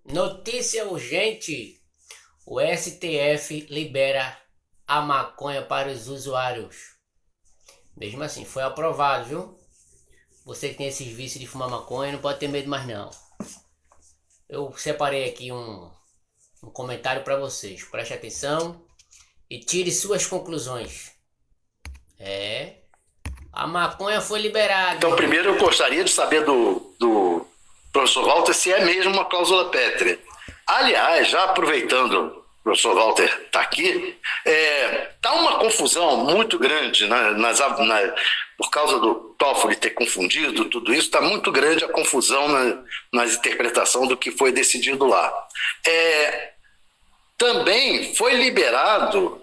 Notícia urgente: o STF libera a maconha para os usuários. Mesmo assim, foi aprovado, viu? Você que tem esses vícios de fumar maconha não pode ter medo mais não. Eu separei aqui um comentário para vocês. Preste atenção e tire suas conclusões. A maconha foi liberada. Então, primeiro eu gostaria de saber do professor Walter se é mesmo uma cláusula pétrea. Aliás, já aproveitando, o professor Walter está aqui, está uma confusão muito grande, né, por causa do Toffoli ter confundido tudo isso, está muito grande a confusão nas interpretações do que foi decidido lá. Também foi liberado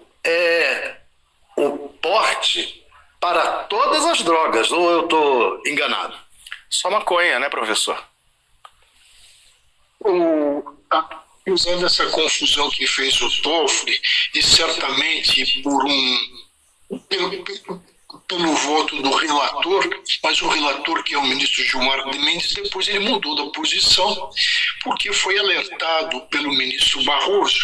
o porte para todas as drogas, ou eu estou enganado? Só maconha, né, professor? Apesar dessa confusão que fez o Toffoli, e certamente pelo voto do relator, mas o relator, que é o ministro Gilmar Mendes, depois ele mudou da posição, porque foi alertado pelo ministro Barroso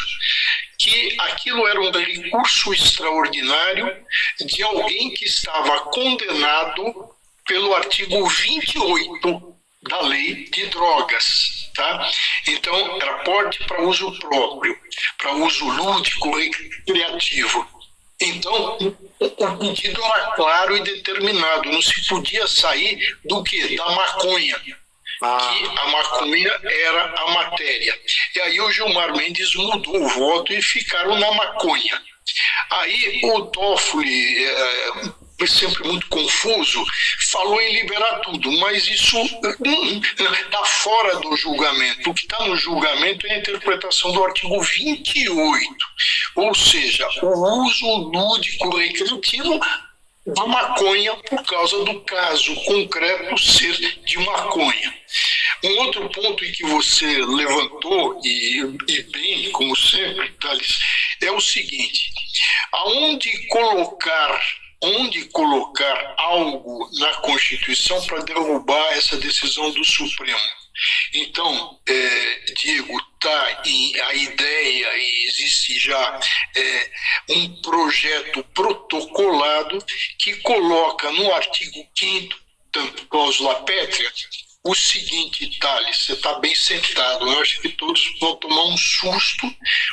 que aquilo era um recurso extraordinário de alguém que estava condenado pelo artigo 28 da lei de drogas. Tá? Então, era porte para uso próprio, para uso lúdico, recreativo. Então, o pedido era claro e determinado, não se podia sair do quê? Da maconha. Que a maconha era a matéria. E aí o Gilmar Mendes mudou o voto e ficaram na maconha. Aí o Toffoli, sempre muito confuso, falou em liberar tudo, mas isso está fora do julgamento. O que está no julgamento é a interpretação do artigo 28, ou seja, o uso lúdico recreativo da maconha por causa do caso concreto ser de maconha. Um outro ponto em que você levantou, e bem, como sempre, Thales, é o seguinte: onde colocar algo na Constituição para derrubar essa decisão do Supremo? Então, Diego, está a ideia e existe já um projeto protocolado que coloca no artigo 5º, tanto cláusula pétrea, o seguinte, Thales, você está bem sentado, eu acho que todos vão tomar um susto,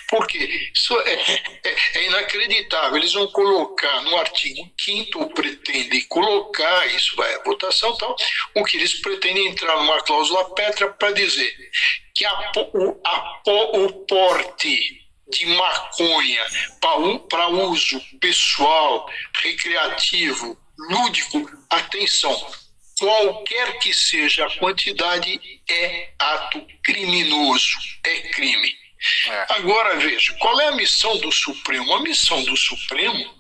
porque isso é inacreditável. Eles vão colocar no artigo 5º, ou pretendem colocar, isso vai à votação, tal, o que eles pretendem entrar numa cláusula pétrea para dizer que o porte de maconha para uso pessoal, recreativo, lúdico, atenção, qualquer que seja a quantidade, é ato criminoso, é crime. Agora veja, qual é a missão do Supremo? A missão do Supremo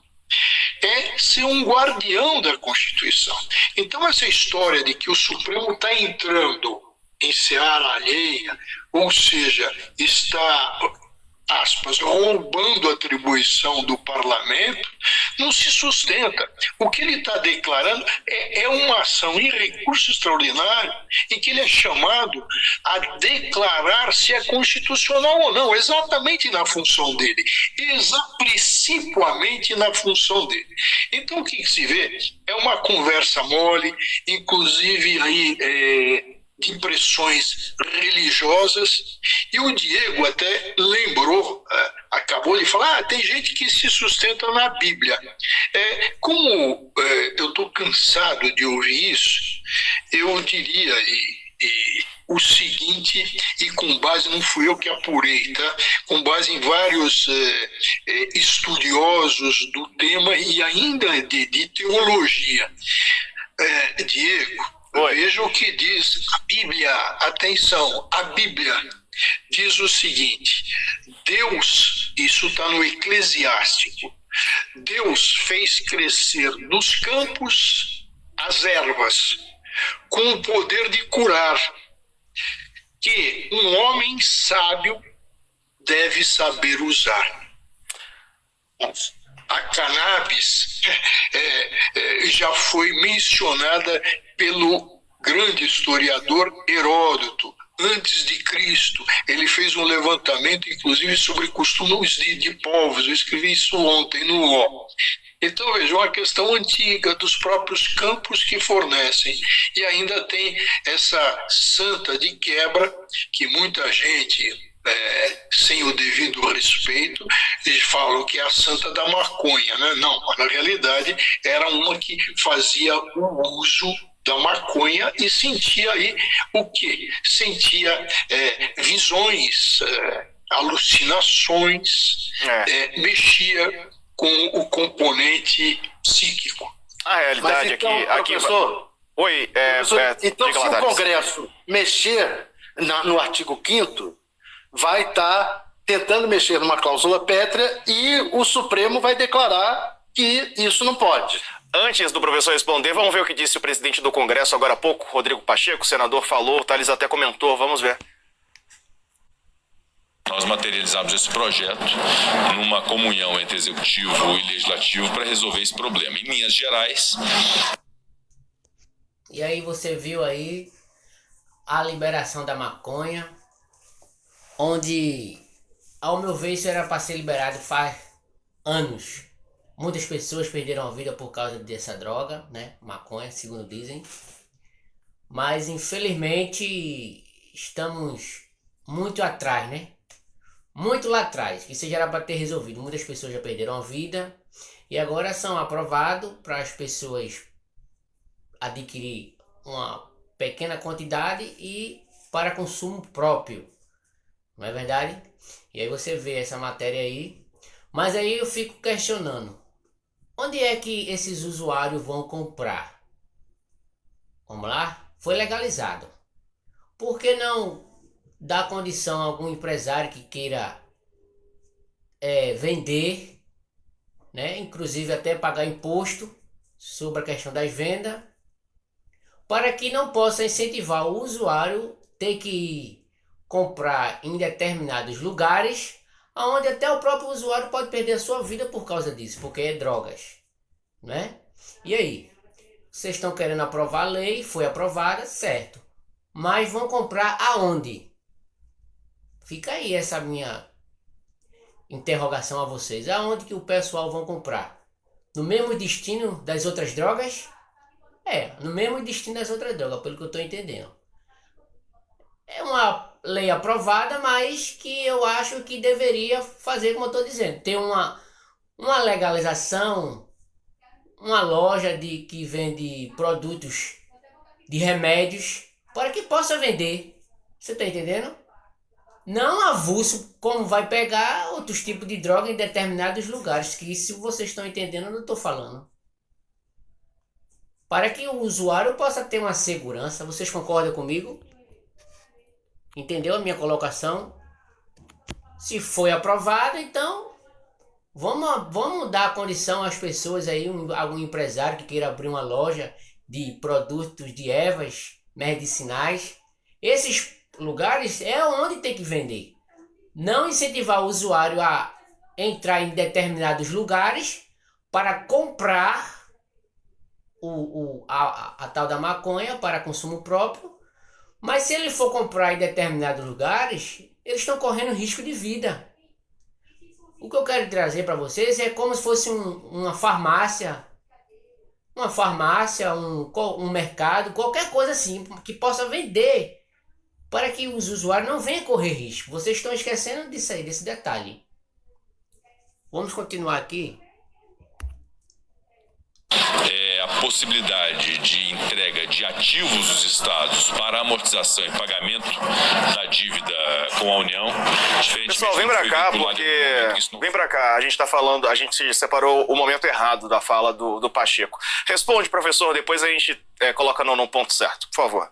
é ser um guardião da Constituição. Então essa história de que o Supremo está entrando em seara alheia, ou seja, está, aspas, roubando a atribuição do parlamento, não se sustenta. O que ele está declarando é uma ação em recurso extraordinário em que ele é chamado a declarar se é constitucional ou não, exatamente na função dele, principalmente na função dele. Então o que se vê é uma conversa mole, inclusive aí de impressões religiosas, e o Diego até lembrou, acabou de falar, tem gente que se sustenta na Bíblia. Como eu estou cansado de ouvir isso, eu diria o seguinte, e com base, não fui eu que apurei, tá? Com base em vários estudiosos do tema e ainda de teologia. Diego, veja o que diz a Bíblia, atenção, a Bíblia diz o seguinte: Deus, isso está no Eclesiástico, Deus fez crescer nos campos as ervas, com o poder de curar, que um homem sábio deve saber usar. A cannabis já foi mencionada pelo grande historiador Heródoto, antes de Cristo. Ele fez um levantamento, inclusive, sobre costumes de povos. Eu escrevi isso ontem no UOL. Então, veja, uma questão antiga dos próprios campos que fornecem. E ainda tem essa santa de quebra que muita gente, sem o devido respeito, eles falam que é a santa da maconha, né? Não, na realidade era uma que fazia o uso da maconha e sentia aí o quê? Sentia visões, alucinações, mexia com o componente psíquico. A realidade Mas então, aqui... professor, Oi, professor, então diga se lá, o Thales. Congresso mexer no artigo 5º, vai estar tentando mexer numa cláusula pétrea e o Supremo vai declarar que isso não pode. Antes do professor responder, vamos ver o que disse o presidente do Congresso agora há pouco, Rodrigo Pacheco. O senador falou, o Thales até comentou, vamos ver. Nós materializamos esse projeto numa comunhão entre Executivo e Legislativo para resolver esse problema. Em linhas gerais... E aí você viu aí a liberação da maconha, onde, ao meu ver, isso era para ser liberado faz anos. Muitas pessoas perderam a vida por causa dessa droga, né? Maconha, segundo dizem. Mas, infelizmente, estamos muito atrás, né? Muito lá atrás. Isso já era para ter resolvido. Muitas pessoas já perderam a vida e agora são aprovados para as pessoas adquirir uma pequena quantidade e para consumo próprio. Não é verdade? E aí você vê essa matéria aí. Mas aí eu fico questionando. Onde é que esses usuários vão comprar? Vamos lá? Foi legalizado. Por que não dar condição a algum empresário que queira vender, né? Inclusive até pagar imposto sobre a questão das vendas, para que não possa incentivar o usuário ter que comprar em determinados lugares, onde até o próprio usuário pode perder a sua vida por causa disso, porque é drogas, né? E aí? Vocês estão querendo aprovar a lei, foi aprovada, certo. Mas vão comprar aonde? Fica aí essa minha interrogação a vocês. Aonde que o pessoal vão comprar? No mesmo destino das outras drogas? No mesmo destino das outras drogas, pelo que eu estou entendendo. É uma lei aprovada, mas que eu acho que deveria fazer como eu estou dizendo. Ter uma legalização, uma loja que vende produtos de remédios para que possa vender. Você está entendendo? Não avulso como vai pegar outros tipos de droga em determinados lugares, que se vocês estão entendendo eu não estou falando. Para que o usuário possa ter uma segurança. Vocês concordam comigo? Entendeu a minha colocação? Se foi aprovado, então vamos dar condição às pessoas aí, algum empresário que queira abrir uma loja de produtos de ervas medicinais. Esses lugares é onde tem que vender. Não incentivar o usuário a entrar em determinados lugares para comprar a tal da maconha para consumo próprio. Mas se ele for comprar em determinados lugares, eles estão correndo risco de vida. O que eu quero trazer para vocês é como se fosse uma farmácia, um mercado, qualquer coisa assim, que possa vender, para que os usuários não venham correr risco. Vocês estão esquecendo disso aí, desse detalhe. Vamos continuar aqui. A possibilidade de entrega de ativos dos estados para amortização e pagamento da dívida com a União. Pessoal, vem pra cá, vem pra cá, a gente tá falando, a gente separou o momento errado da fala do Pacheco. Responde, professor, depois a gente coloca no ponto certo, por favor.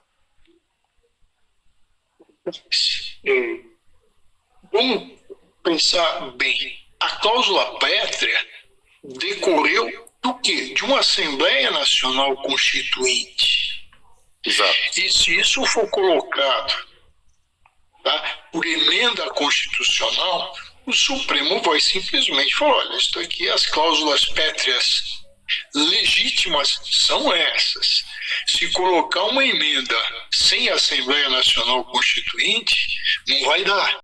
Vamos pensar bem. A cláusula pétrea decorreu do quê? De uma Assembleia Nacional Constituinte. Exato. E se isso for colocado, tá, por emenda constitucional, o Supremo vai simplesmente falar, olha, isso aqui, as cláusulas pétreas legítimas são essas. Se colocar uma emenda sem Assembleia Nacional Constituinte, não vai dar.